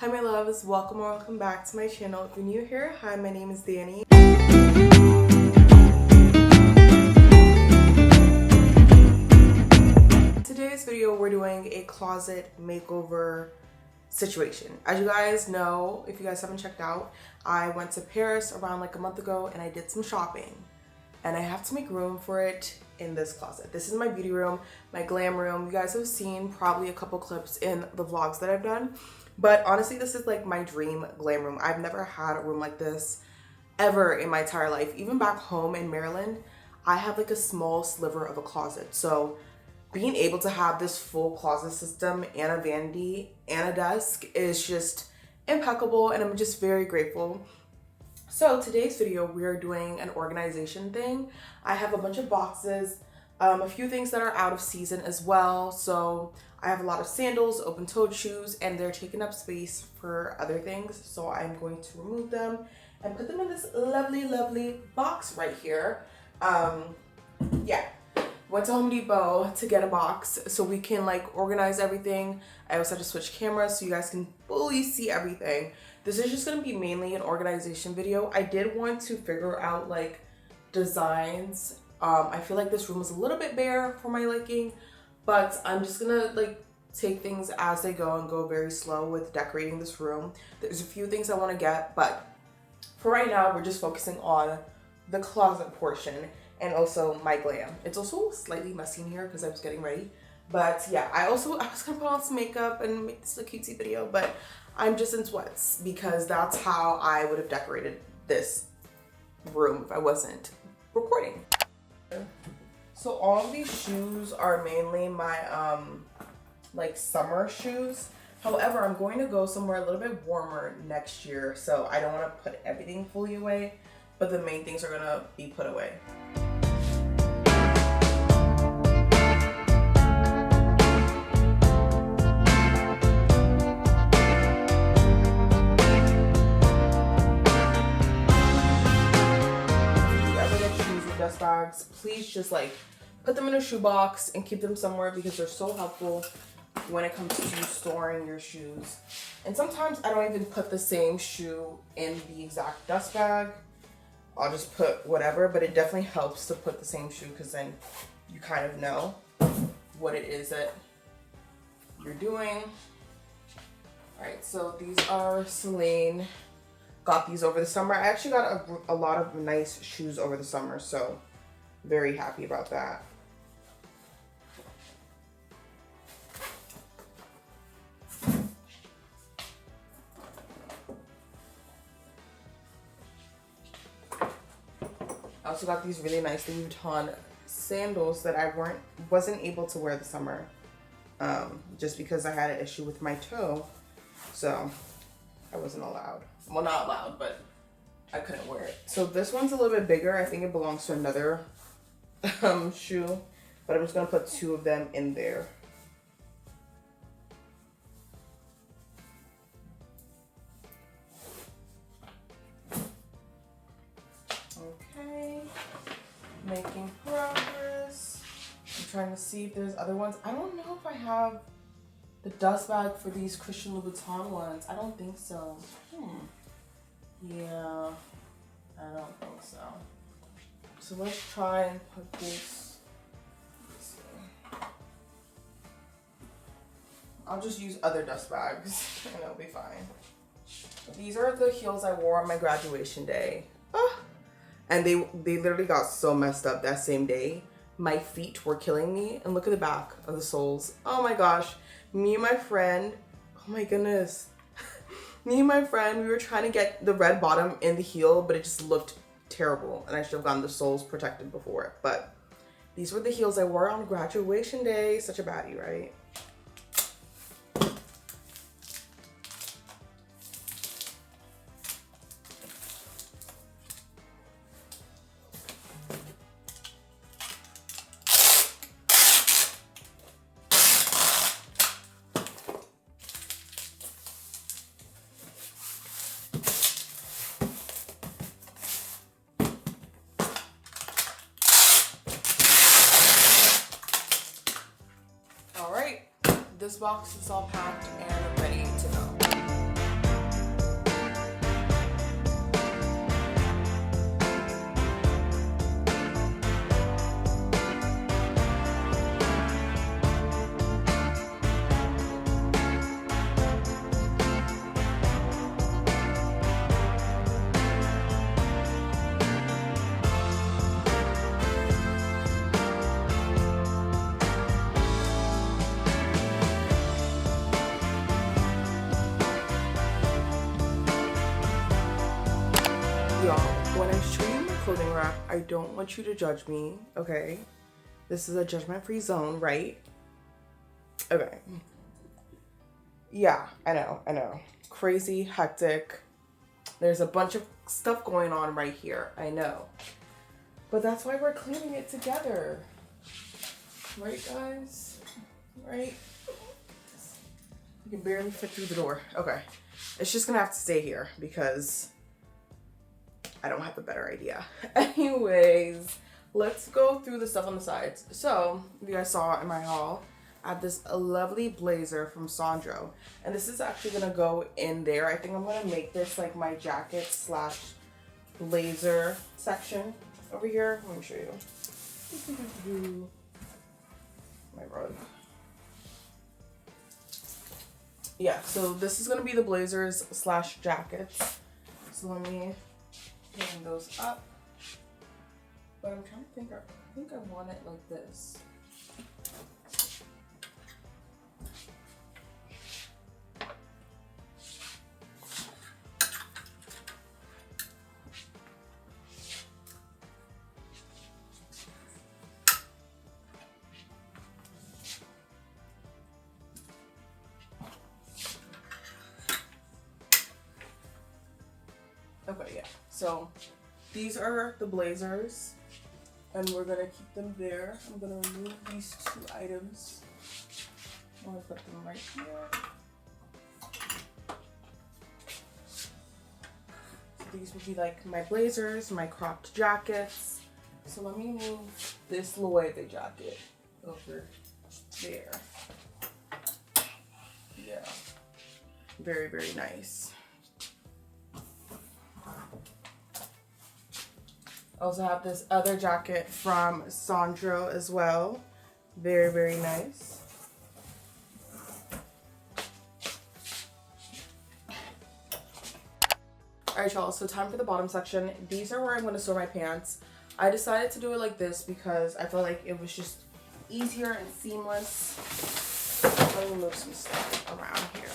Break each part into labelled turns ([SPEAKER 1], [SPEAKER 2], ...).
[SPEAKER 1] Hi my loves, welcome or welcome back to my channel. If you're new here, hi, my name is Dani. In today's video, we're doing a closet makeover situation. As you guys know, if you guys haven't checked out, I went to Paris around like a month ago and I did some shopping. And I have to make room for it in this closet. This is my beauty room, my glam room. You guys have seen probably a couple clips in the vlogs that I've done. But honestly, this is like my dream glam room. I've never had a room like this ever in my entire life. Even back home in Maryland, I have like a small sliver of a closet. So being able to have this full closet system and a vanity and a desk is just impeccable, and I'm just very grateful. So today's video, we are doing an organization thing. I have a bunch of boxes, a few things that are out of season as well. So I have a lot of sandals, open-toed shoes, and they're taking up space for other things. So I'm going to remove them and put them in this lovely, lovely box right here. Yeah, went to Home Depot to get a box so we can like organize everything. I also had to switch cameras so you guys can fully see everything. This is just gonna be mainly an organization video. I did want to figure out like designs. I feel like this room is a little bit bare for my liking, but I'm just gonna like take things as they go and go very slow with decorating this room. There's a few things I wanna get, but for right now, we're just focusing on the closet portion and also my glam. It's also slightly messy in here because I was getting ready. But yeah, I was gonna put on some makeup and make this a cutesy video, but I'm just in sweats because that's how I would have decorated this room if I wasn't recording. So all of these shoes are mainly my like summer shoes. However, I'm going to go somewhere a little bit warmer next year, so I don't want to put everything fully away, but the main things are gonna be put away. Dust bags, please just like put them in a shoe box and keep them somewhere because they're so helpful when it comes to storing your shoes. And sometimes I don't even put the same shoe in the exact dust bag. I'll just put whatever, but it definitely helps to put the same shoe because then you kind of know what it is that you're doing. All right, so these are Celine. Got these over the summer. I actually got a lot of nice shoes over the summer, so very happy about that. I also got these really nice Louis Vuitton sandals that I wasn't able to wear this summer, just because I had an issue with my toe, so I wasn't allowed. Well, not allowed, but I couldn't wear it. So this one's a little bit bigger. I think it belongs to another shoe, but I'm just gonna put two of them in there. Okay, making progress. I'm trying to see if there's other ones. I don't know if I have the dust bag for these Christian Louboutin ones. I don't think so. Yeah, I don't think so. So let's try and put this. Let's see. I'll just use other dust bags and it'll be fine. These are the heels I wore on my graduation day. And they literally got so messed up that same day. My feet were killing me. And look at the back of the soles. Oh my gosh. Me and my friend, oh my goodness. Me and my friend, we were trying to get the red bottom in the heel, but it just looked terrible. And I should have gotten the soles protected before it. But these were the heels I wore on graduation day. Such a baddie, right? This box is all packed and ready to go. Y'all, when I show you my clothing rack, I don't want you to judge me, okay? This is a judgment-free zone, right? Okay. Yeah, I know. Crazy, hectic. There's a bunch of stuff going on right here, I know. But that's why we're cleaning it together. Right, guys? Right? You can barely fit through the door. Okay. It's just gonna have to stay here because I don't have a better idea. Anyways, let's go through the stuff on the sides. So, if you guys saw in my haul, I have this lovely blazer from Sandro. And this is actually gonna go in there. I think I'm gonna make this like my jacket slash blazer section over here. Let me show you. My rug. Yeah, so this is gonna be the blazers slash jackets. So let me hang those up. But I'm trying to think, I think I want it like this. Okay, yeah. So these are the blazers, and we're gonna keep them there. I'm gonna remove these two items. I'm gonna put them right here. So these would be like my blazers, my cropped jackets. So let me move this Loewe jacket over there. Yeah. Very, very nice. I also have this other jacket from Sandro as well. Very, very nice. Alright, y'all, so time for the bottom section. These are where I'm going to store my pants. I decided to do it like this because I felt like it was just easier and seamless. Let me move some stuff around here.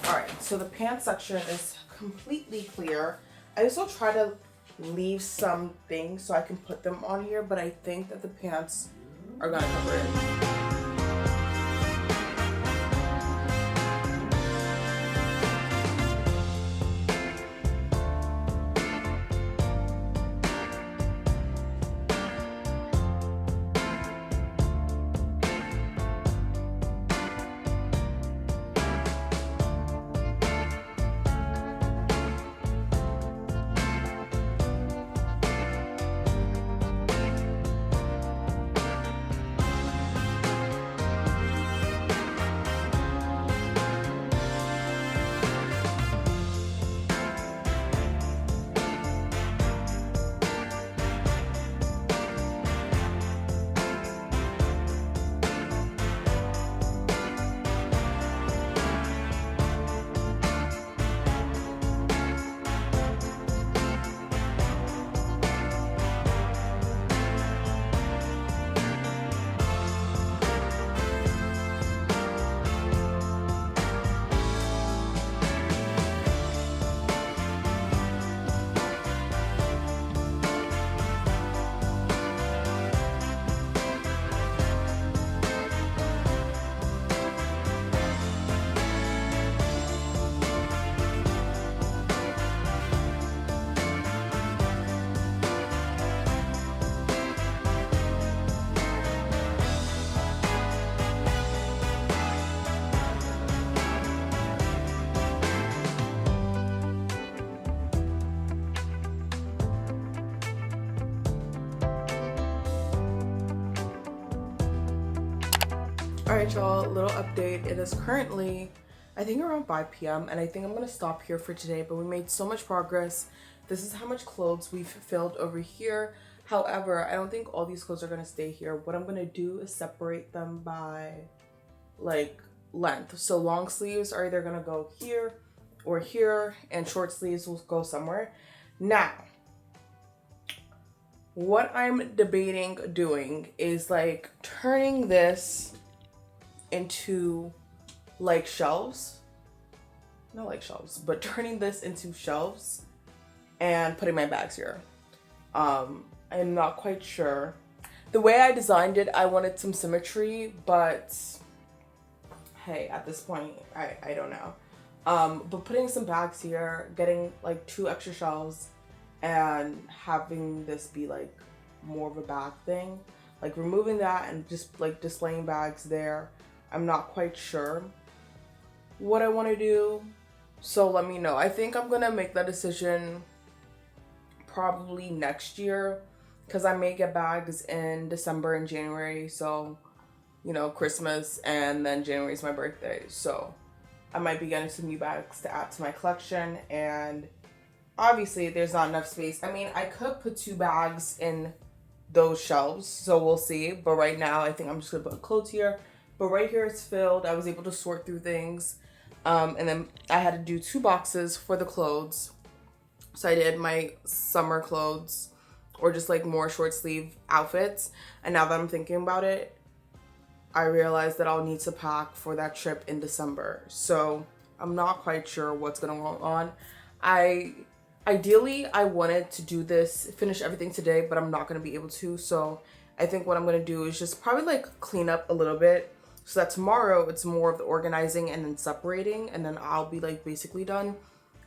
[SPEAKER 1] Alright, so the pants section is completely clear. I also try to leave some things so I can put them on here, but I think that the pants are gonna cover it. Alright, y'all, little update. It is currently, I think, around 5 p.m. and I think I'm going to stop here for today, but we made so much progress. This is how much clothes we've filled over here. However, I don't think all these clothes are going to stay here. What I'm going to do is separate them by, like, length. So long sleeves are either going to go here or here, and short sleeves will go somewhere. Now, what I'm debating doing is, like, turning this into like shelves, not like shelves, but turning this into shelves and putting my bags here. I'm not quite sure. The way I designed it, I wanted some symmetry, but hey, at this point, I don't know. But putting some bags here, getting like 2 extra shelves, and having this be like more of a bag thing, like removing that and just like displaying bags there. I'm not quite sure what I want to do, so let me know. I think I'm gonna make that decision probably next year, because I may get bags in December and January, so you know, Christmas, and then January is my birthday, so I might be getting some new bags to add to my collection. And obviously there's not enough space. I mean, I could put 2 bags in those shelves, so we'll see, but right now I think I'm just gonna put clothes here. But right here it's filled. I was able to sort through things, and then I had to do 2 boxes for the clothes. So I did my summer clothes, or just like more short sleeve outfits. And now that I'm thinking about it, I realized that I'll need to pack for that trip in December. So I'm not quite sure what's gonna go on. Ideally, I wanted to do this, finish everything today, but I'm not gonna be able to. So I think what I'm gonna do is just probably like clean up a little bit, so that tomorrow it's more of the organizing and then separating, and then I'll be like basically done.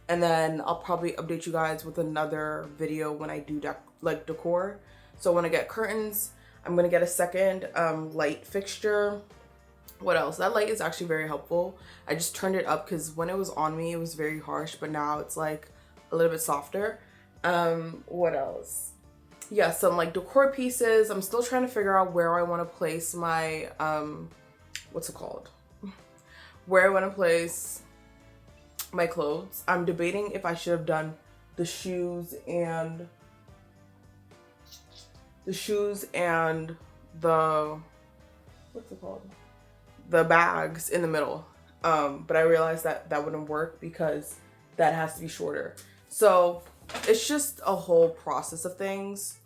[SPEAKER 1] And then I'll probably update you guys with another video when I do decor. So when I get curtains, I'm gonna get a second light fixture. What else? That light is actually very helpful. I just turned it up because when it was on me, it was very harsh, but now it's like a little bit softer. What else? Yeah, some like decor pieces. I'm still trying to figure out where I want to place my what's it called? Where I want to place my clothes. I'm debating if I should have done the shoes and the what's it called? The bags in the middle. But I realized that that wouldn't work because that has to be shorter. So it's just a whole process of things.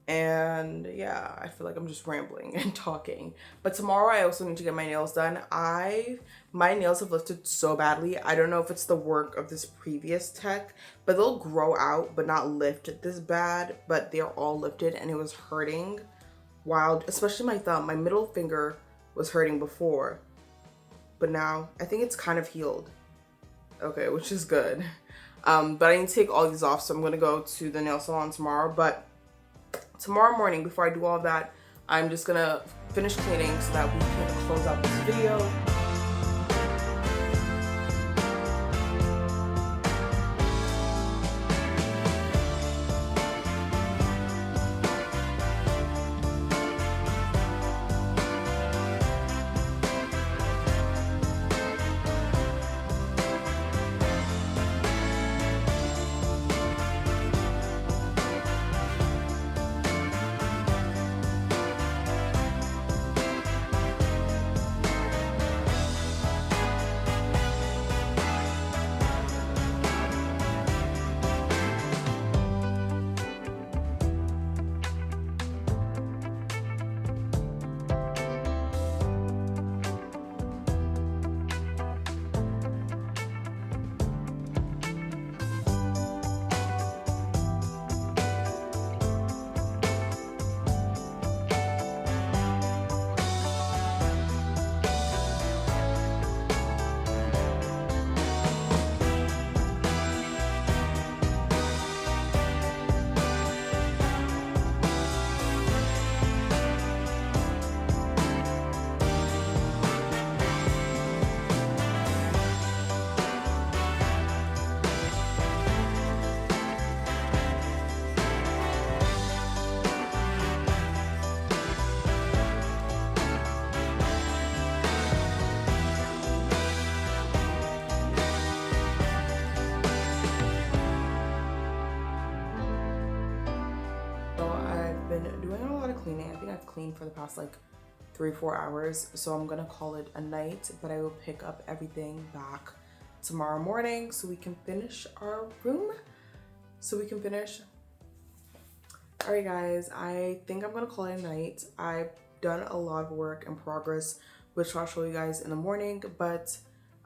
[SPEAKER 1] And yeah, I feel like I'm just rambling and talking. But tomorrow I also need to get my nails done. My nails have lifted so badly. I don't know if it's the work of this previous tech, but they'll grow out but not lift this bad. But they're all lifted and it was hurting wild, especially my thumb. My middle finger was hurting before, but now I think it's kind of healed. Okay, which is good. But I need to take all these off, so I'm gonna go to the nail salon tomorrow. But tomorrow morning, before I do all that, I'm just gonna finish cleaning so that we can close out this video. Cleaning. I think I've cleaned for the past like 3-4 hours, so I'm gonna call it a night, but I will pick up everything back tomorrow morning so we can finish our room, all right guys, I think I'm gonna call it a night. I've done a lot of work in progress, which I'll show you guys in the morning, but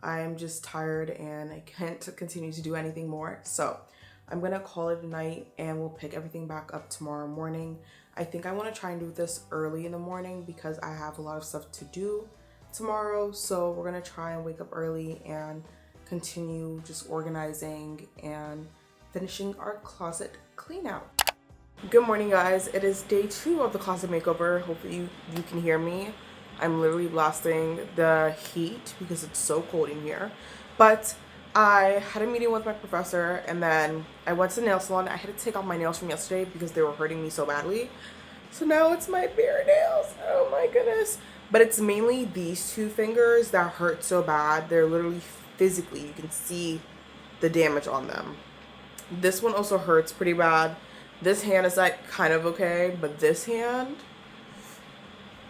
[SPEAKER 1] I'm just tired and I can't continue to do anything more. So I'm gonna call it a night and we'll pick everything back up tomorrow morning. I think I want to try and do this early in the morning because I have a lot of stuff to do tomorrow. So we're gonna try and wake up early and continue just organizing and finishing our closet clean out. Good morning, guys. It is day 2 of the closet makeover. Hopefully you can hear me. I'm literally blasting the heat because it's so cold in here. But I had a meeting with my professor and then I went to the nail salon. I had to take off my nails from yesterday because they were hurting me so badly. So now it's my bare nails. Oh my goodness. But it's mainly these 2 fingers that hurt so bad. They're literally physically, you can see the damage on them. This one also hurts pretty bad. This hand is like kind of okay, but this hand,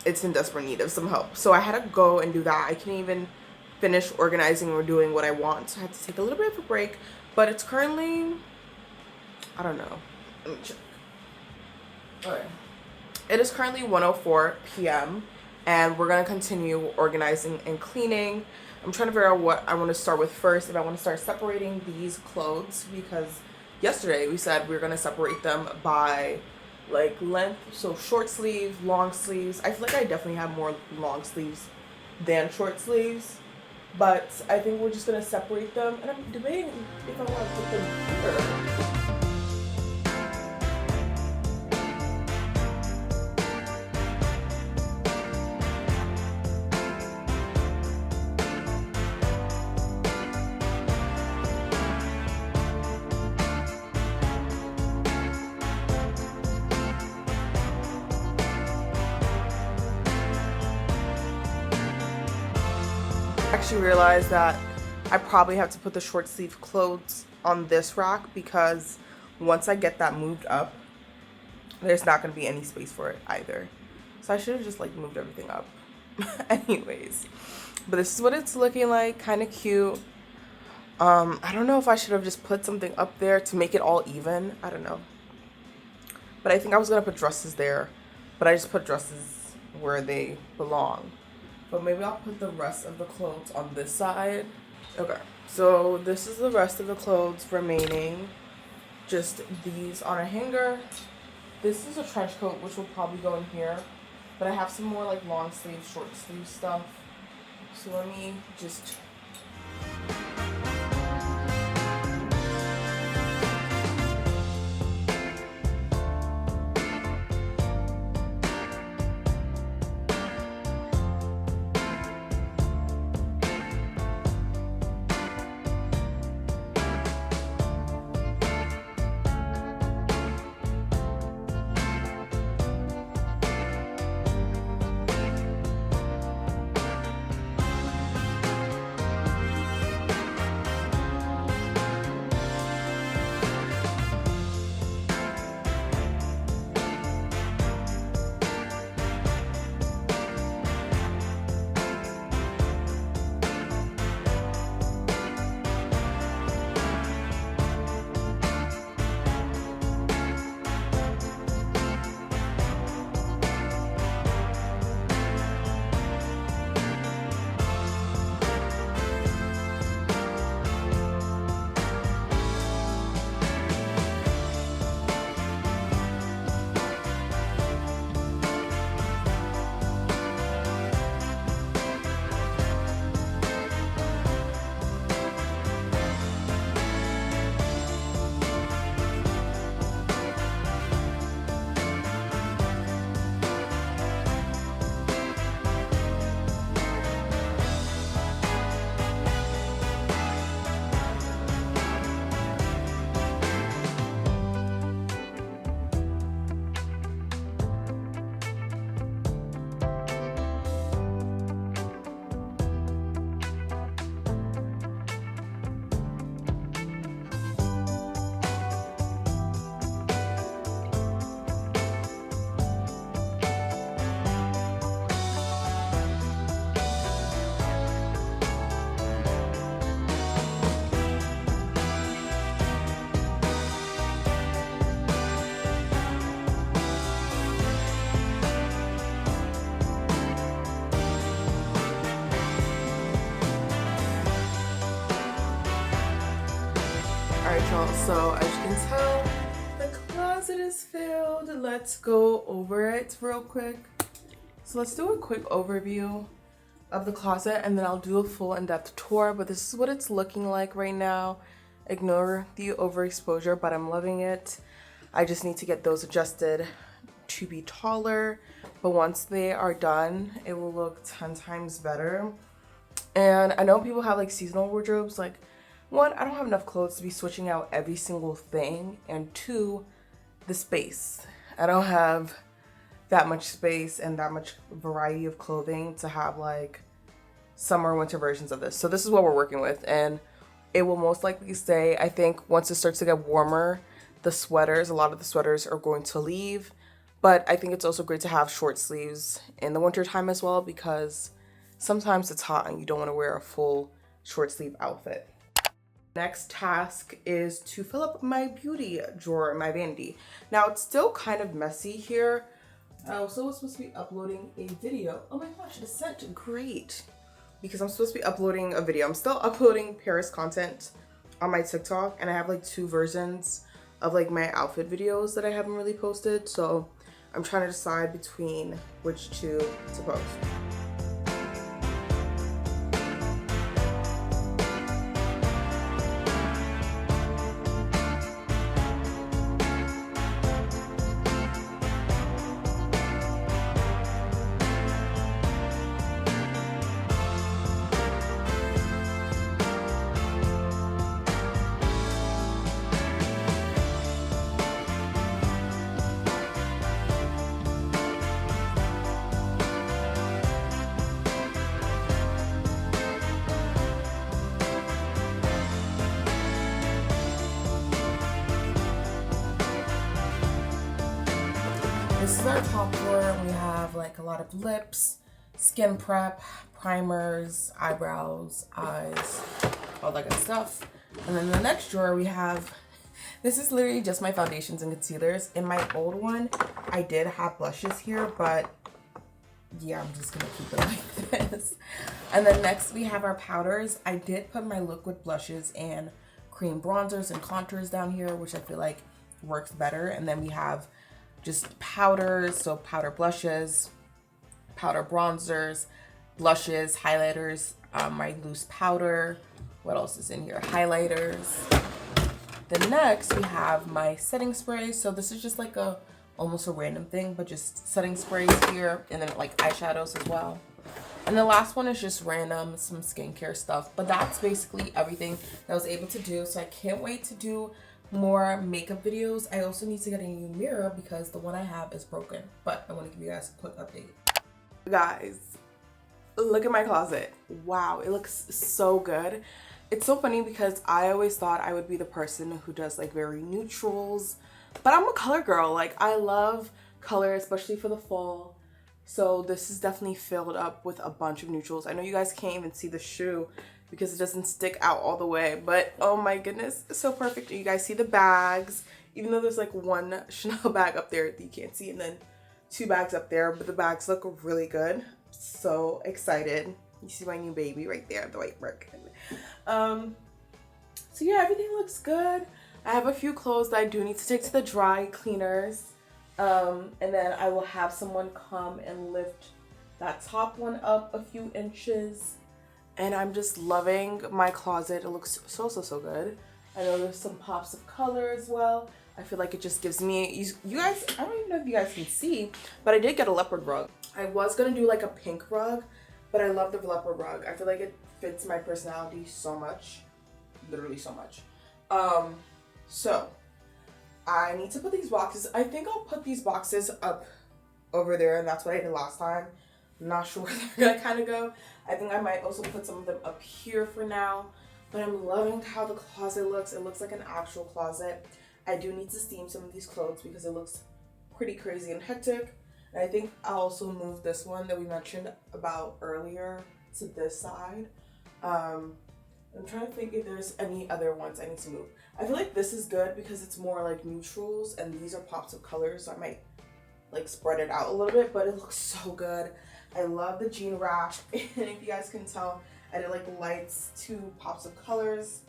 [SPEAKER 1] it's in desperate need of some help. So I had to go and do that. I can't even finish organizing or doing what I want. So I had to take a little bit of a break, but it's currently, I don't know. Let me check. Okay. It is currently 1:04 p.m. and we're gonna continue organizing and cleaning. I'm trying to figure out what I want to start with first. If I want to start separating these clothes, because yesterday we said we were gonna separate them by like length, so short sleeves, long sleeves. I feel like I definitely have more long sleeves than short sleeves, but I think we're just gonna separate them, and I'm debating if I want to put them here. I actually realized that I probably have to put the short sleeve clothes on this rack because once I get that moved up, there's not going to be any space for it either. So I should have just like moved everything up. Anyways, but this is what it's looking like, kind of cute. I don't know if I should have just put something up there to make it all even. I don't know. But I think I was going to put dresses there, but I just put dresses where they belong. But maybe I'll put the rest of the clothes on this side. Okay, so this is the rest of the clothes remaining. Just these on a hanger. This is a trench coat, which will probably go in here. But I have some more like long sleeve, short sleeve stuff. So let me just... Alright y'all, so as you can tell, the closet is filled. Let's go over it real quick. So let's do a quick overview of the closet and then I'll do a full in-depth tour, but this is what it's looking like right now. Ignore the overexposure, but I'm loving it. I just need to get those adjusted to be taller, but once they are done, it will look 10 times better. And I know people have like seasonal wardrobes. Like, one, I don't have enough clothes to be switching out every single thing, and two, the space. I don't have that much space and that much variety of clothing to have like summer winter versions of this. So this is what we're working with, and it will most likely stay. I think once it starts to get warmer, the sweaters, a lot of the sweaters are going to leave, but I think it's also great to have short sleeves in the winter time as well, because sometimes it's hot and you don't want to wear a full short sleeve outfit. Next task is to fill up my beauty drawer, my vanity. Now it's still kind of messy here. I also was supposed to be uploading a video. Oh my gosh, it sent great, because I'm supposed to be uploading a video. I'm still uploading Paris content on my TikTok, and I have like 2 versions of like my outfit videos that I haven't really posted. So I'm trying to decide between which 2 to post. This is our top drawer. We have like a lot of lips, skin prep, primers, eyebrows, eyes, all that good stuff. And then the next drawer we have, this is literally just my foundations and concealers. In my old one, I did have blushes here, but yeah, I'm just gonna keep it like this. And then next we have our powders. I did put my liquid blushes and cream bronzers and contours down here, which I feel like works better. And then we have just powders, so powder blushes, powder bronzers, blushes, highlighters, my loose powder. What else is in here? Highlighters. Then next we have my setting spray. So this is just like almost a random thing, but just setting sprays here, and then like eyeshadows as well. And the last one is just random, some skincare stuff, but that's basically everything that I was able to do. So I can't wait to do more makeup videos. I also need to get a new mirror because the one I have is broken, but I want to give you guys a quick update. Guys, look at my closet. Wow, it looks so good. It's so funny because I always thought I would be the person who does like very neutrals, but I'm a color girl. Like, I love color, especially for the fall. So this is definitely filled up with a bunch of neutrals. I know you guys can't even see the shoe because it doesn't stick out all the way, but oh my goodness, it's so perfect. You guys see the bags, even though there's like one Chanel bag up there that you can't see, and then 2 bags up there, but the bags look really good. So excited. You see my new baby right there, the white brick. So yeah, everything looks good. I have a few clothes that I do need to take to the dry cleaners. And then I will have someone come and lift that top one up a few inches. And I'm just loving my closet. It looks so good. I know there's some pops of color as well. I feel like it just gives me, you guys, I don't even know if you guys can see, but I did get a leopard rug. I was gonna do like a pink rug, but I love the leopard rug. I feel like it fits my personality so much, literally so much. So I need to put these boxes. I think I'll put these boxes up over there, and that's what I did last time. I'm not sure where they're gonna kind of go. I think I might also put some of them up here for now, but I'm loving how the closet looks. It looks like an actual closet. I do need to steam some of these clothes because it looks pretty crazy and hectic. And I think I'll also move this one that we mentioned about earlier to this side. I'm trying to think if there's any other ones I need to move. I feel like this is good because it's more like neutrals and these are pops of colors, so I might like spread it out a little bit, but it looks so good. I love the jean wrap, and if you guys can tell, I did like lights, 2 pops of colors.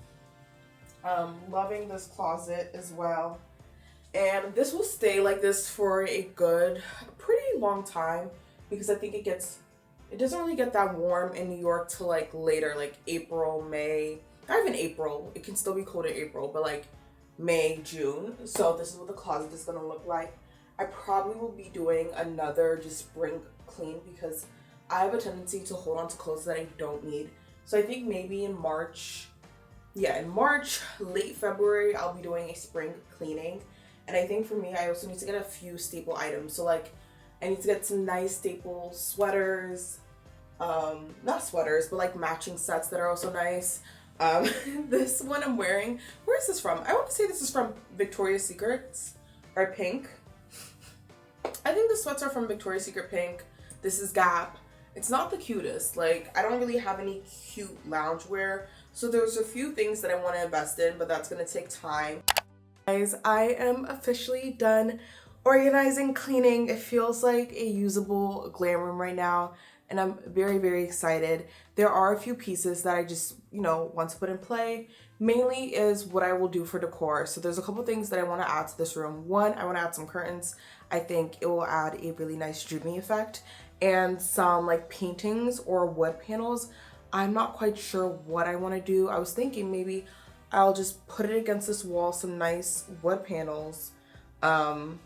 [SPEAKER 1] Loving this closet as well. And this will stay like this for a pretty long time, because I think it doesn't really get that warm in New York till like later, like April, May. Not even April. It can still be cold in April, but like May, June. So this is what the closet is gonna look like. I probably will be doing another just spring clean, because I have a tendency to hold on to clothes that I don't need. So I think maybe in March, late February, I'll be doing a spring cleaning. And I think for me, I also need to get a few staple items. So like, I need to get some nice staple sweaters, not sweaters, but like matching sets that are also nice. This one I'm wearing, where is this from? I want to say this is from Victoria's Secrets, or Pink. I think the sweats are from Victoria's Secret Pink. This is Gap. It's not the cutest. Like, I don't really have any cute loungewear. So there's a few things that I want to invest in, but that's going to take time. Guys, I am officially done organizing, cleaning. It feels like a usable glam room right now, and I'm very, very excited. There are a few pieces that I just, want to put in play. Mainly is what I will do for decor. So there's a couple things that I want to add to this room. One, I want to add some curtains. I think it will add a really nice dreamy effect, and some like paintings or wood panels. I'm not quite sure what I want to do. I was thinking maybe I'll just put it against this wall, some nice wood panels. But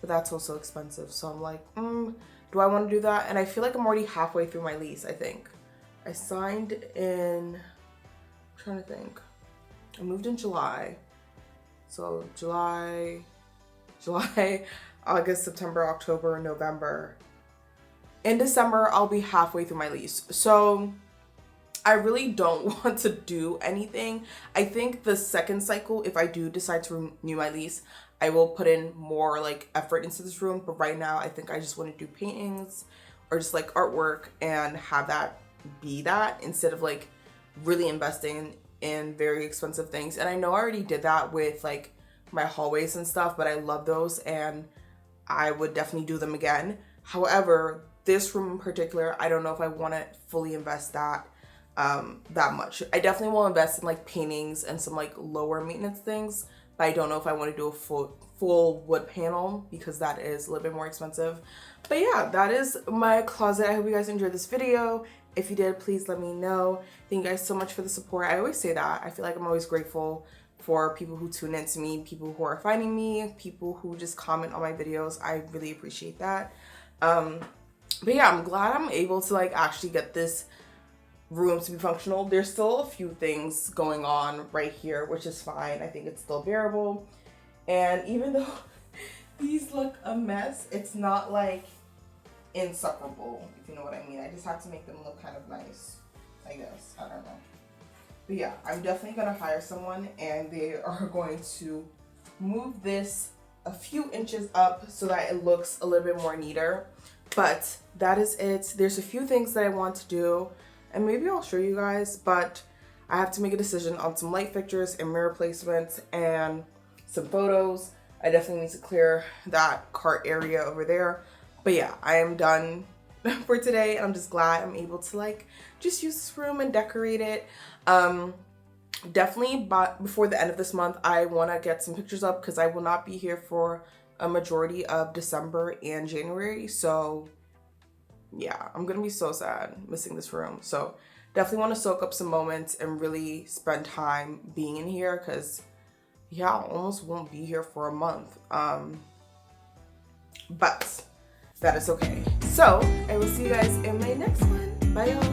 [SPEAKER 1] that's also expensive. So I'm like, do I want to do that? And I feel like I'm already halfway through my lease, I think. I signed in, I'm trying to think. I moved in July. So July, August, September, October, November. In December, I'll be halfway through my lease. So I really don't want to do anything. I think the second cycle, if I do decide to renew my lease, I will put in more like effort into this room. But right now, I think I just want to do paintings or just like artwork and have that be that, instead of like really investing in very expensive things. And I know I already did that with like my hallways and stuff, but I love those and I would definitely do them again. However, this room in particular, I don't know if I want to fully invest that much. I definitely will invest in like paintings and some like lower maintenance things, but I don't know if I want to do a full wood panel, because that is a little bit more expensive. But yeah, that is my closet. I hope you guys enjoyed this video. If you did, please let me know. Thank you guys so much for the support. I always say that. I feel like I'm always grateful for people who tune in to me, people who are finding me, people who just comment on my videos. I really appreciate that. But yeah, I'm glad I'm able to like actually get this room to be functional. There's still a few things going on right here, which is fine. I think it's still bearable. And even though these look a mess, it's not like insufferable, if you know what I mean. I just have to make them look kind of nice, I guess. I don't know. But yeah, I'm definitely gonna hire someone and they are going to move this a few inches up so that it looks a little bit more neater. But that is it. There's a few things that I want to do, and maybe I'll show you guys, but I have to make a decision on some light fixtures and mirror placements and some photos. I definitely need to clear that cart area over there. But yeah, I am done for today, and I'm just glad I'm able to like just use this room and decorate it. Definitely, but before the end of this month, I want to get some pictures up, because I will not be here for a majority of December and January. So yeah, I'm gonna be so sad missing this room. So definitely want to soak up some moments and really spend time being in here, because yeah, I almost won't be here for a month. But that is okay. So I will see you guys in my next one. Bye y'all.